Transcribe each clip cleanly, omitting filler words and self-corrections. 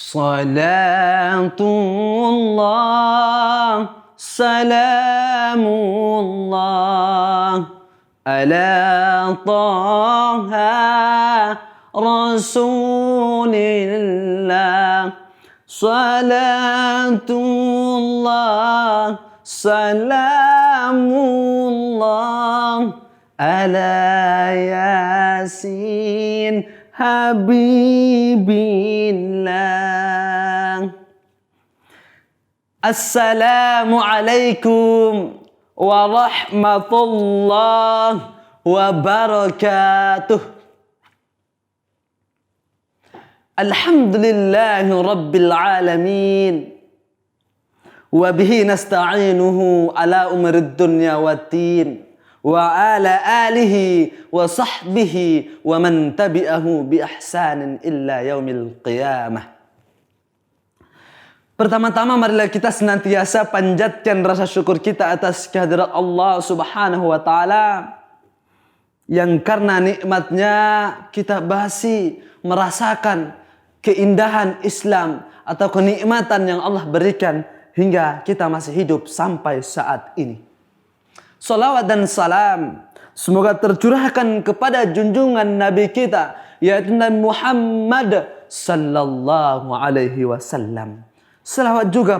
Salatullah, salamullah ala taha rasulillah. Salatullah, salamullah ala yasin habibillah. Assalamualaikum warahmatullahi wabarakatuh. Alhamdulillahi rabbil alamin. Wa bihi nasta'inuhu ala umurid dunya waddin. Wa ala alihi wa sahbihi wa man tabi'ahu bi ihsanin illa yaumil qiyamah. Pertama-tama marilah kita senantiasa panjatkan rasa syukur kita atas kehadirat Allah Subhanahu wa taala yang karena nikmatnya kita masih merasakan keindahan Islam atau kenikmatan yang Allah berikan hingga kita masih hidup sampai saat ini. Salawat dan salam semoga tercurahkan kepada junjungan Nabi kita yaitu Nabi Muhammad sallallahu alaihi wasallam. Salawat juga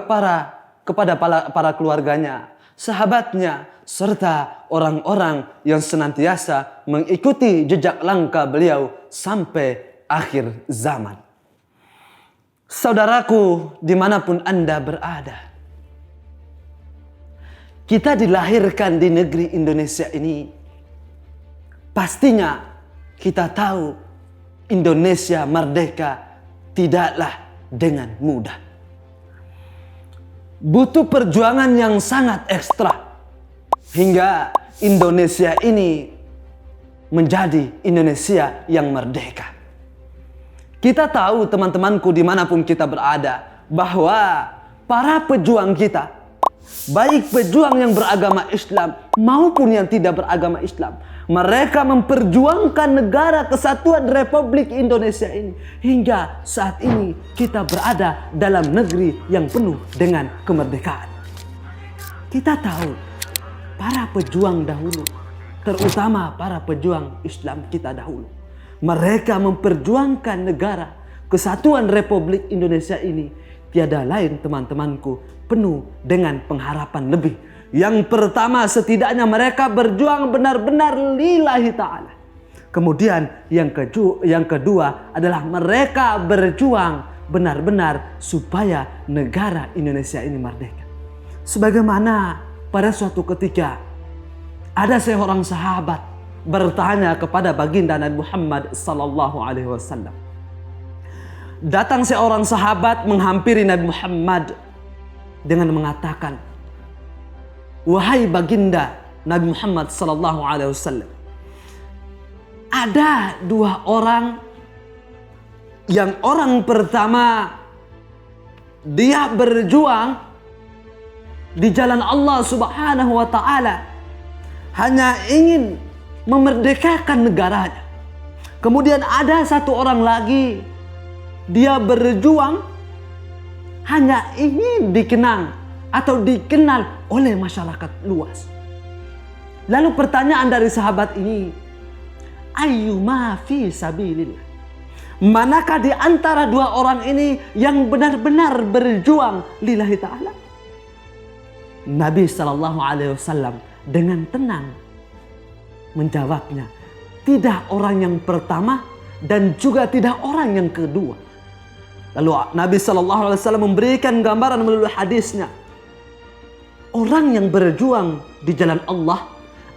kepada para keluarganya, sahabatnya, serta orang-orang yang senantiasa mengikuti jejak langkah beliau sampai akhir zaman. Saudaraku, dimanapun Anda berada, kita dilahirkan di negeri Indonesia ini. Pastinya kita tahu Indonesia merdeka tidaklah dengan mudah. Butuh perjuangan yang sangat ekstra hingga Indonesia ini menjadi Indonesia yang merdeka. Kita tahu teman-temanku dimanapun kita berada bahwa para pejuang kita, baik pejuang yang beragama Islam maupun yang tidak beragama Islam, mereka memperjuangkan negara kesatuan Republik Indonesia ini. Hingga saat ini kita berada dalam negeri yang penuh dengan kemerdekaan. Kita tahu para pejuang dahulu, terutama para pejuang Islam kita dahulu, mereka memperjuangkan negara kesatuan Republik Indonesia ini tiada lain teman-temanku penuh dengan pengharapan lebih. Yang pertama, setidaknya mereka berjuang benar-benar lillahi ta'ala. Kemudian yang kedua adalah mereka berjuang benar-benar supaya negara Indonesia ini merdeka. Sebagaimana pada suatu ketika ada seorang sahabat bertanya kepada baginda Nabi Muhammad sallallahu alaihi wasallam. Datang seorang sahabat menghampiri Nabi Muhammad dengan mengatakan, "Wahai baginda Nabi Muhammad sallallahu alaihi wasallam, ada dua orang yang orang pertama dia berjuang di jalan Allah Subhanahu wa taala hanya ingin memerdekakan negaranya. Kemudian ada satu orang lagi dia berjuang hanya ingin dikenang atau dikenal oleh masyarakat luas." Lalu pertanyaan dari sahabat ini, ayyuma fi sabilillah, manakah di antara dua orang ini yang benar-benar berjuang lillahi ta'ala? Nabi SAW dengan tenang menjawabnya, tidak orang yang pertama dan juga tidak orang yang kedua. Lalu Nabi SAW memberikan gambaran melalui hadisnya. Orang yang berjuang di jalan Allah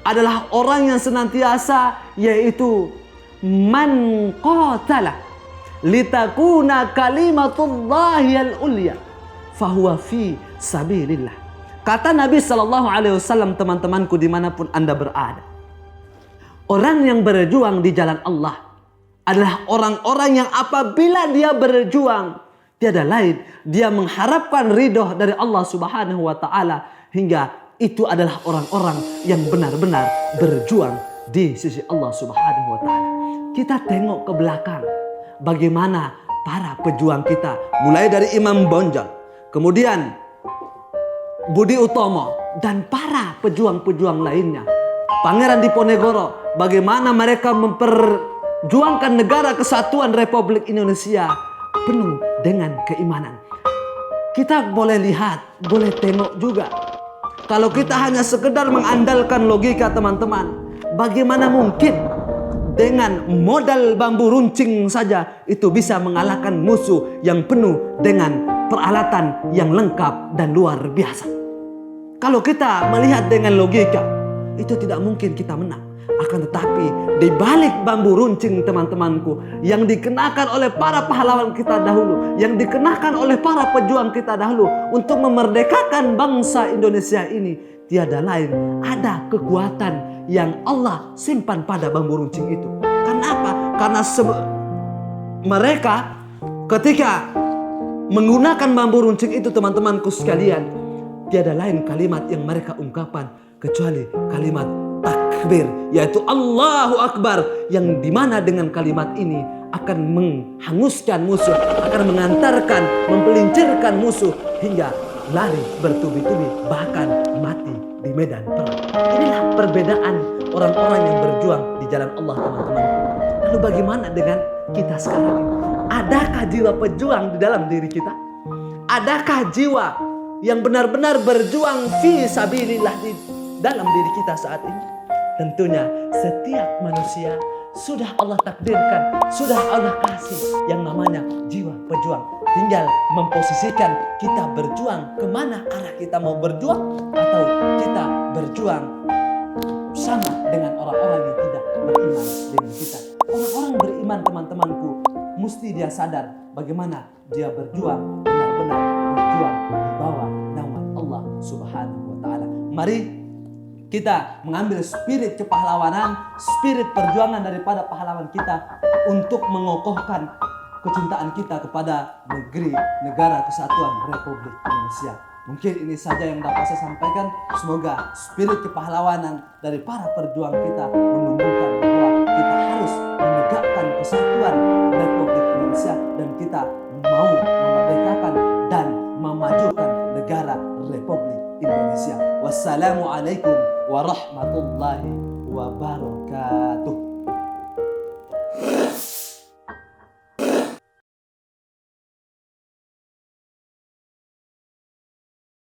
adalah orang yang senantiasa, yaitu man qatala litakuna kalimatullahi al-ulya fahuwa fi sabilillah. Kata Nabi SAW, teman-temanku dimanapun Anda berada, orang yang berjuang di jalan Allah adalah orang-orang yang apabila dia berjuang, tiada lain dia mengharapkan ridho dari Allah Subhanahu wa taala, hingga itu adalah orang-orang yang benar-benar berjuang di sisi Allah Subhanahu wa taala. Kita tengok ke belakang bagaimana para pejuang kita. Mulai dari Imam Bonjol, kemudian Budi Utomo, dan para pejuang-pejuang lainnya. Pangeran Diponegoro, bagaimana mereka memperjuangkan negara kesatuan Republik Indonesia penuh dengan keimanan. Kita boleh lihat, boleh tengok juga. Kalau kita hanya sekedar mengandalkan logika teman-teman, bagaimana mungkin dengan modal bambu runcing saja itu bisa mengalahkan musuh yang penuh dengan peralatan yang lengkap dan luar biasa. Kalau kita melihat dengan logika, itu tidak mungkin kita menang. Akan tetapi di balik bambu runcing teman-temanku, yang dikenakan oleh para pahlawan kita dahulu, yang dikenakan oleh para pejuang kita dahulu untuk memerdekakan bangsa Indonesia ini, tiada lain, ada kekuatan yang Allah simpan pada bambu runcing itu. Karena apa? Karena mereka ketika menggunakan bambu runcing itu teman-temanku sekalian, tiada lain kalimat yang mereka ungkapkan kecuali kalimat takbir, yaitu Allahu Akbar, yang dimana dengan kalimat ini akan menghanguskan musuh, akan mengantarkan, mempelincirkan musuh hingga lari bertubi-tubi, bahkan mati di medan perang. Inilah perbedaan orang-orang yang berjuang di jalan Allah, teman-temanku. Lalu bagaimana dengan kita sekarang ini? Adakah jiwa pejuang di dalam diri kita? Adakah jiwa yang benar-benar berjuang fi sabilillah di dalam diri kita saat ini? Tentunya setiap manusia sudah Allah takdirkan, sudah Allah kasih yang namanya jiwa pejuang. Tinggal memposisikan kita berjuang kemana arah kita mau berjuang, atau kita berjuang sama dengan orang-orang yang tidak beriman dengan kita. Orang-orang beriman, teman-temanku, mesti dia sadar bagaimana dia berjuang, benar-benar berjuang di bawah naungan Allah Subhanahu wa Ta'ala. Mari kita mengambil spirit kepahlawanan, spirit perjuangan daripada pahlawan kita untuk mengokohkan kecintaan kita kepada negeri, negara kesatuan Republik Indonesia. Mungkin ini saja yang dapat saya sampaikan. Semoga spirit kepahlawanan dari para perjuang kita menumbuhkan bahwa kita harus menegakkan kesatuan Republik Indonesia, dan kita mau memerdekakan dan memajukan negara Republik Indonesia. Wassalamualaikum warahmatullahi wabarakatuh.